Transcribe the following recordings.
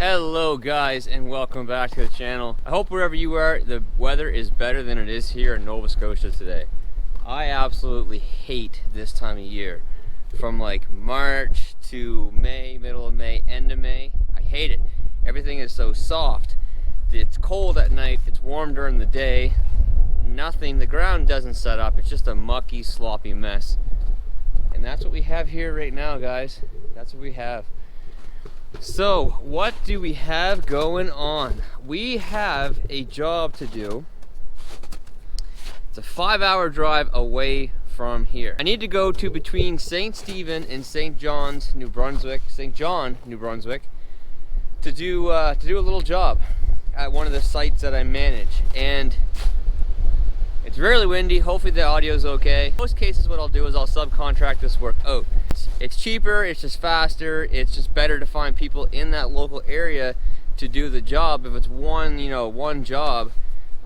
Hello guys, and welcome back to the channel. I hope wherever you are, the weather is better than it is here in Nova Scotia today. I absolutely hate this time of year. From like March to May, middle of May, end of May, I hate it. Everything is so soft. It's cold at night, it's warm during the day. Nothing, the ground doesn't set up. It's just a mucky, sloppy mess. And that's what we have here right now, guys. That's what we have. So, what do we have going on? We have a job to do. It's a 5-hour drive away from here. I need to go to between St. Stephen and St. John, New Brunswick, to do a little job at one of the sites that I manage. And it's really windy. Hopefully the audio is okay. In most cases what I'll do is I'll subcontract this work out. It's cheaper, it's just faster, it's just better to find people in that local area to do the job. If it's one job,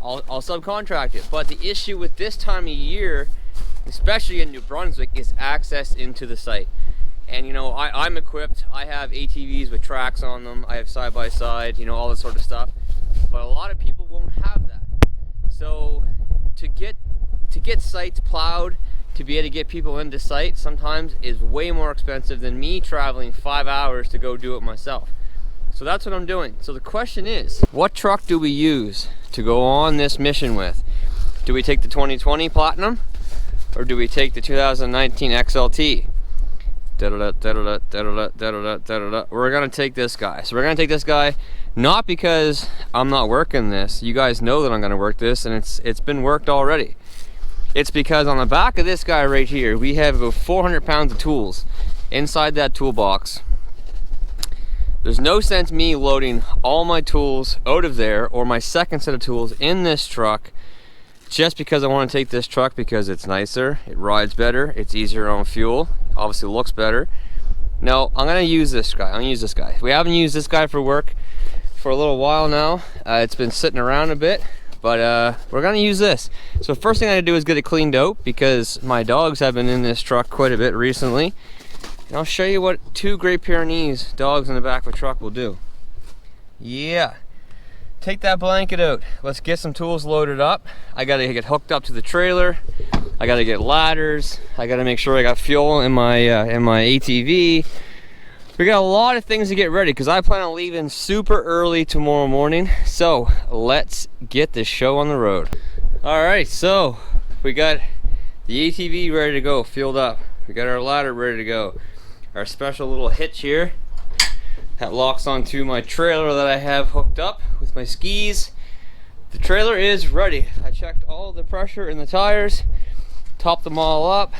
I'll subcontract it. But the issue with this time of year, especially in New Brunswick, is access into the site. And I'm equipped. I have ATVs with tracks on them. I have side-by-side, all this sort of stuff. But a lot of people won't have that. So to get sites plowed, to be able to get people into site sometimes is way more expensive than me traveling 5 hours to go do it myself. So that's what I'm doing. So the question is, what truck do we use to go on this mission with? Do we take the 2020 Platinum or do we take the 2019 XLT? We're gonna take this guy. So we're gonna take this guy, not because I'm not working this. You guys know that I'm gonna work this, and it's been worked already. It's because on the back of this guy right here, we have about 400 pounds of tools inside that toolbox. There's no sense me loading all my tools out of there or my second set of tools in this truck just because I want to take this truck because it's nicer, it rides better, it's easier on fuel, obviously looks better. No, I'm gonna use this guy. We haven't used this guy for work for a little while now. It's been sitting around a bit. But we're gonna use this. So first thing I gotta do is get it cleaned out because my dogs have been in this truck quite a bit recently. And I'll show you what 2 Great Pyrenees dogs in the back of a truck will do. Yeah. Take that blanket out. Let's get some tools loaded up. I gotta get hooked up to the trailer. I gotta get ladders. I gotta make sure I got fuel in my ATV. We got a lot of things to get ready because I plan on leaving super early tomorrow morning. So let's get this show on the road. All right, so we got the ATV ready to go, fueled up. We got our ladder ready to go. Our special little hitch here that locks onto my trailer that I have hooked up with my skis. The trailer is ready. I checked all the pressure in the tires, topped them all up.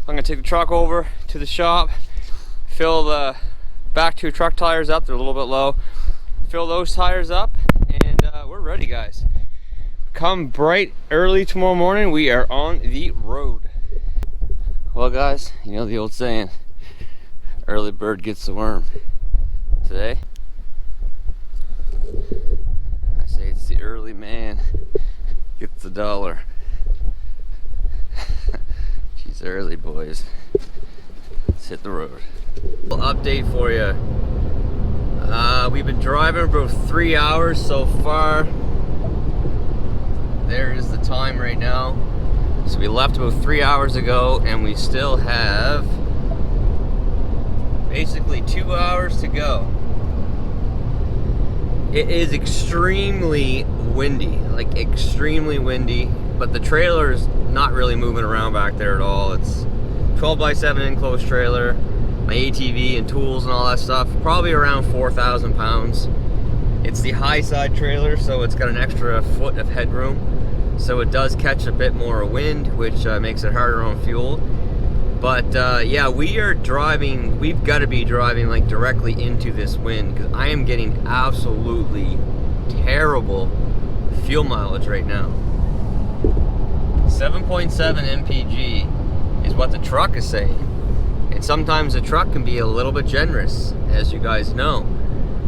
I'm gonna take the truck over to the shop, fill the back 2 truck tires up, they're a little bit low. Fill those tires up, and we're ready, guys. Come bright early tomorrow morning, we are on the road. Well, guys, you know the old saying, early bird gets the worm. Today, I say it's the early man gets the dollar. She's early, boys. Let's hit the road. Update for you. We've been driving about 3 hours so far. There is the time right now. So we left about 3 hours ago and we still have basically 2 hours to go. It is extremely windy, like extremely windy, but the trailer is not really moving around back there at all. It's 12x7 enclosed trailer. My ATV and tools and all that stuff, probably around 4,000 pounds. It's the high side trailer, so it's got an extra foot of headroom, so it does catch a bit more wind, which makes it harder on fuel. But yeah, we've got to be driving like directly into this wind because I am getting absolutely terrible fuel mileage right now. 7.7 mpg is what the truck is saying. And sometimes the truck can be a little bit generous, as you guys know.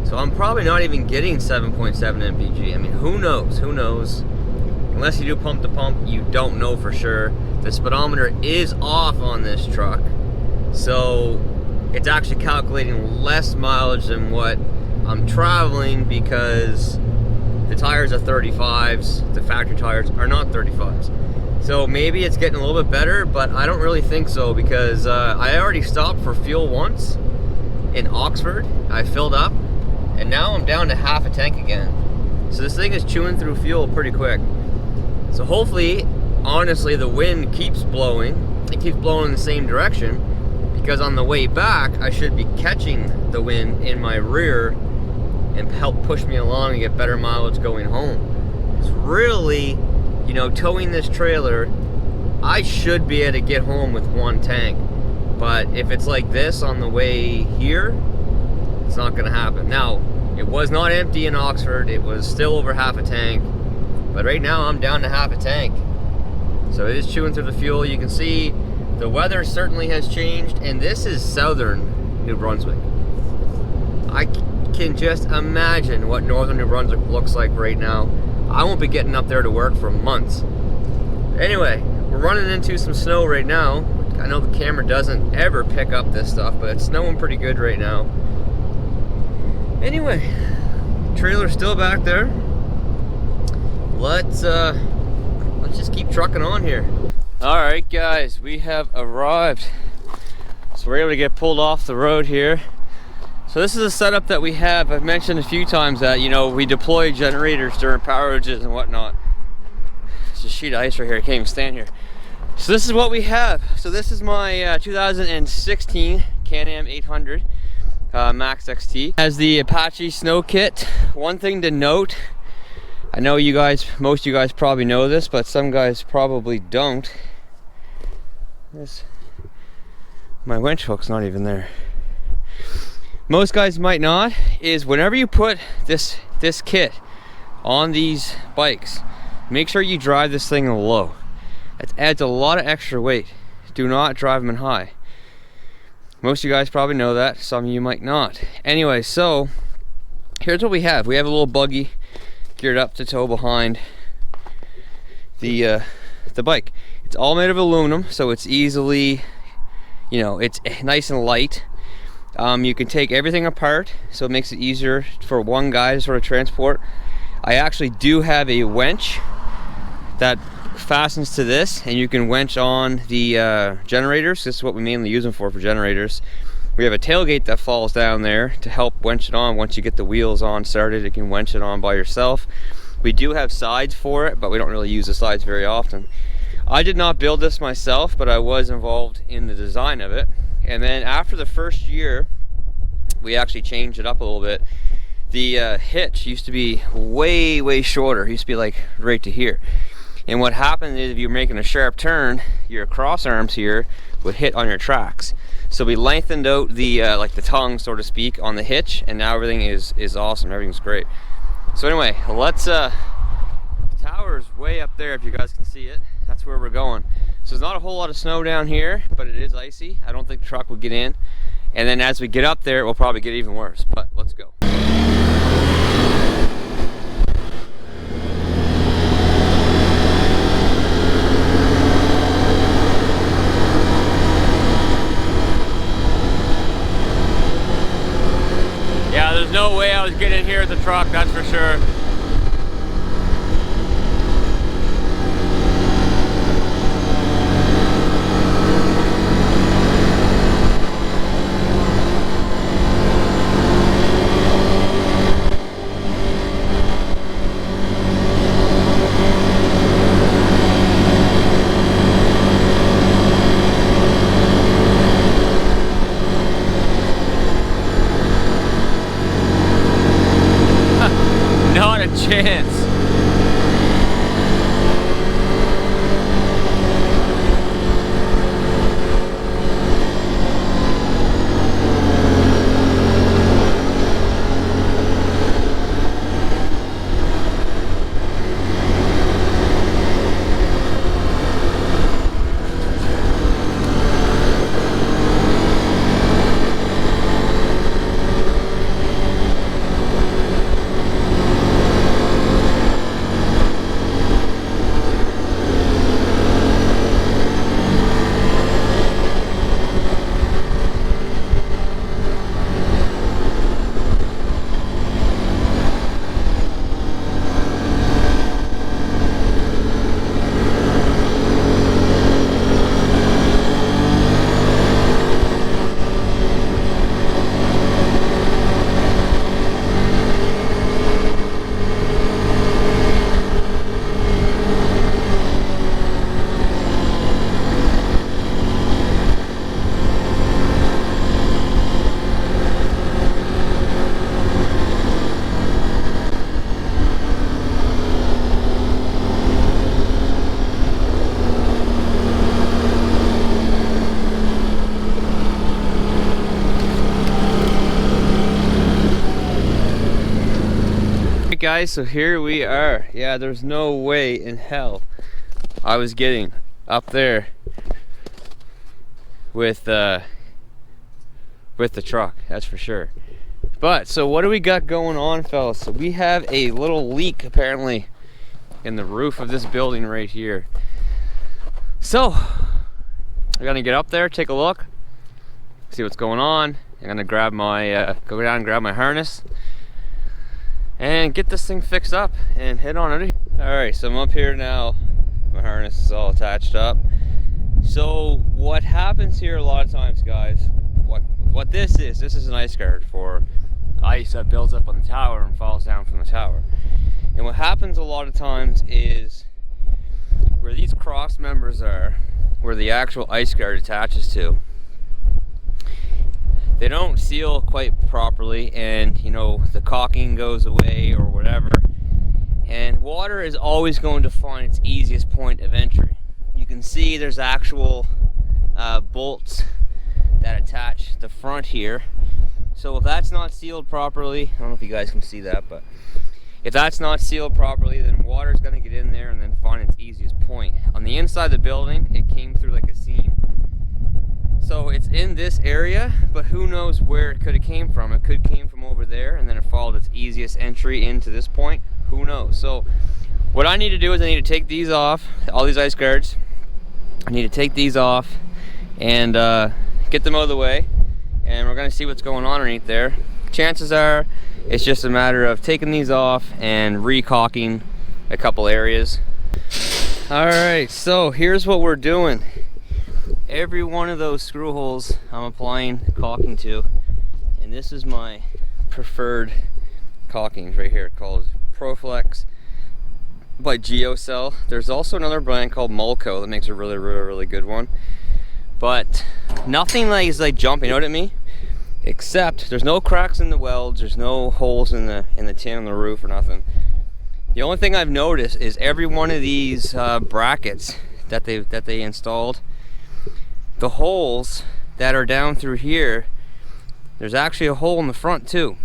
So I'm probably not even getting 7.7 mpg. I mean, who knows? Who knows? Unless you do pump to pump, you don't know for sure. The speedometer is off on this truck, so it's actually calculating less mileage than what I'm traveling because the tires are 35s, the factory tires are not 35s. So maybe it's getting a little bit better, but I don't really think so, because I already stopped for fuel once in Oxford. I filled up, and now I'm down to half a tank again. So this thing is chewing through fuel pretty quick. So hopefully, honestly, the wind keeps blowing. It keeps blowing in the same direction, because on the way back, I should be catching the wind in my rear and help push me along and get better mileage going home. It's really, you know, towing this trailer, I should be able to get home with one tank. But if it's like this on the way here, it's not gonna happen. Now, it was not empty in Oxford, it was still over half a tank, but right now I'm down to half a tank. So it is chewing through the fuel. You can see the weather certainly has changed, and this is southern New Brunswick. I can just imagine what northern New Brunswick looks like right now. I won't be getting up there to work for months. Anyway, we're running into some snow right now. I know the camera doesn't ever pick up this stuff, but it's snowing pretty good right now. Anyway, trailer's still back there. Let's just keep trucking on here. All right, guys, we have arrived. So we're able to get pulled off the road here. So this is a setup that we have. I've mentioned a few times that, you know, we deploy generators during power outages and whatnot. There's a sheet of ice right here. I can't even stand here. So this is what we have. So this is my 2016 Canam 800 Max XT. Has the Apache snow kit. One thing to note, I know you guys, most of you guys probably know this, but some guys probably don't. My winch hook's not even there. Most guys might not, is whenever you put this kit on these bikes, make sure you drive this thing low. It adds a lot of extra weight. Do not drive them in high. Most of you guys probably know that, some of you might not. Anyway, so here's what we have. We have a little buggy geared up to tow behind the bike. It's all made of aluminum, so it's easily, you know, it's nice and light. You can take everything apart, so it makes it easier for one guy to sort of transport. I actually do have a winch that fastens to this, and you can winch on the generators. This is what we mainly use them for generators. We have a tailgate that falls down there to help winch it on. Once you get the wheels on started, you can winch it on by yourself. We do have sides for it, but we don't really use the sides very often. I did not build this myself, but I was involved in the design of it. And then after the first year, we actually changed it up a little bit. The hitch used to be way shorter. It used to be like right to here. And what happened is if you're making a sharp turn, your cross arms here would hit on your tracks. So we lengthened out the like the tongue, so to speak, on the hitch, and now everything is awesome. Everything's great. So anyway, let's the tower's way up there if you guys can see it. That's where we're going. So there's not a whole lot of snow down here, but it is icy. I don't think the truck will get in. And then as we get up there, it will probably get even worse, but let's go. Yeah, there's no way I was getting in here with the truck, that's for sure. Not a chance. Alright guys, so here we are. Yeah, there's no way in hell I was getting up there with the truck, that's for sure. But so what do we got going on, fellas? So we have a little leak apparently in the roof of this building right here. So I'm gonna get up there, take a look, see what's going on. I'm gonna grab my go down and grab my harness and get this thing fixed up and head on out of here. All right, so I'm up here now. My harness is all attached up. So what happens here a lot of times, guys, what this is an ice guard for ice that builds up on the tower and falls down from the tower. And what happens a lot of times is where these cross members are, where the actual ice guard attaches to, they don't seal quite properly, and you know, the caulking goes away or whatever, and water is always going to find its easiest point of entry. You can see there's actual bolts that attach the front here. So if that's not sealed properly, I don't know if you guys can see that, but if that's not sealed properly, then water is going to get in there and then find its easiest point. On the inside of the building, it came through like a seam. So it's in this area, but who knows where it could have came from. It could came from over there and then it followed its easiest entry into this point. Who knows? So what I need to do is I need to take these off, all these ice guards. I need to take these off and get them out of the way. And we're gonna see what's going on underneath there. Chances are it's just a matter of taking these off and re-caulking a couple areas. All right, so here's what we're doing. Every one of those screw holes I'm applying caulking to, and this is my preferred caulkings right here, called Proflex by Geocell. There's also another brand called Mulco that makes a really good one, but nothing is like jumping out at me, except there's no cracks in the welds, there's no holes in the tin on the roof or nothing. The only thing I've noticed is every one of these brackets that they installed, the holes that are down through here, there's actually a hole in the front too.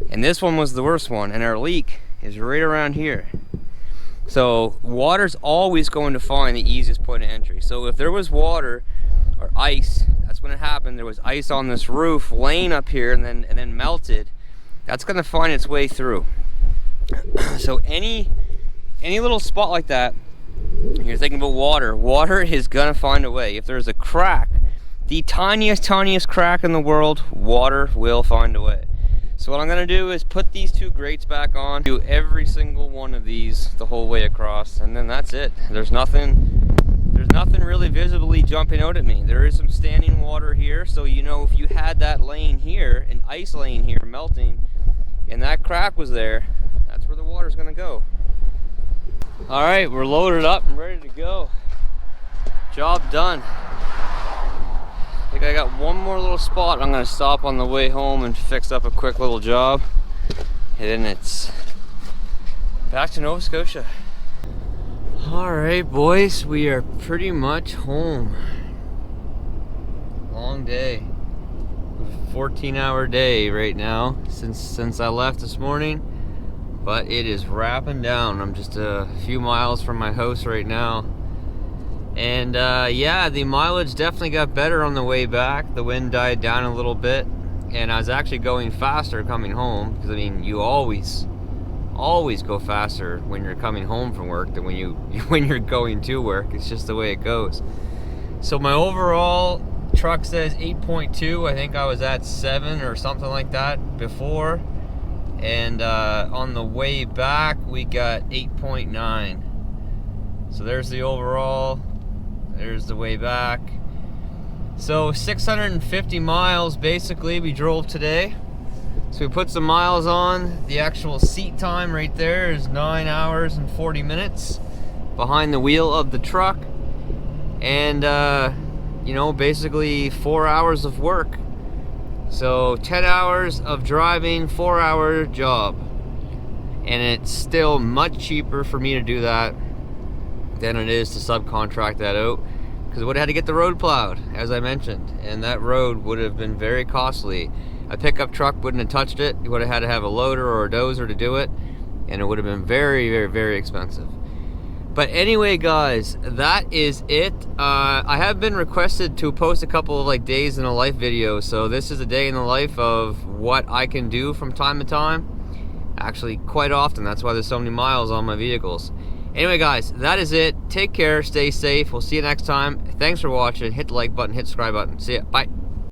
And this one was the worst one, and our leak is right around here. So water's always going to find the easiest point of entry. So if there was water or ice, that's when it happened. There was ice on this roof laying up here and then melted. That's going to find its way through. So any little spot like that, you're thinking about water is gonna find a way. If there's a crack, the tiniest crack in the world, water will find a way. So what I'm gonna do is put these two grates back on, do every single one of these the whole way across, and then that's it. There's nothing really visibly jumping out at me. There is some standing water here, so you know, if you had that laying here, an ice laying here melting, and that crack was there, that's where the water's gonna go. All right, we're loaded up and ready to go. Job done. I think I got one more little spot. I'm gonna stop on the way home and fix up a quick little job. And then it's back to Nova Scotia. All right, boys, we are pretty much home. Long day. 14-hour day right now since I left this morning. But it is wrapping down. I'm just a few miles from my house right now. And yeah, the mileage definitely got better on the way back. The wind died down a little bit, and I was actually going faster coming home, because I mean, you always go faster when you're coming home from work than when you're going to work. It's just the way it goes. So my overall truck says 8.2. I think I was at 7 or something like that before. And on the way back we got 8.9. So there's the overall, there's the way back. So 650 miles basically we drove today. So we put some miles on. The actual seat time right there is 9 hours and 40 minutes behind the wheel of the truck. And you know, basically 4 hours of work. So 10 hours of driving, 4-hour job. And it's still much cheaper for me to do that than it is to subcontract that out, because I would have had to get the road plowed, as I mentioned, and that road would have been very costly. A pickup truck wouldn't have touched it. You would have had to have a loader or a dozer to do it, and it would have been very, very, very expensive. But anyway, guys, that is it. I have been requested to post a couple of like days in a life videos, so this is a day in the life of what I can do from time to time. Actually, quite often. That's why there's so many miles on my vehicles. Anyway, guys, that is it. Take care, stay safe. We'll see you next time. Thanks for watching. Hit the like button, hit the subscribe button. See ya. Bye.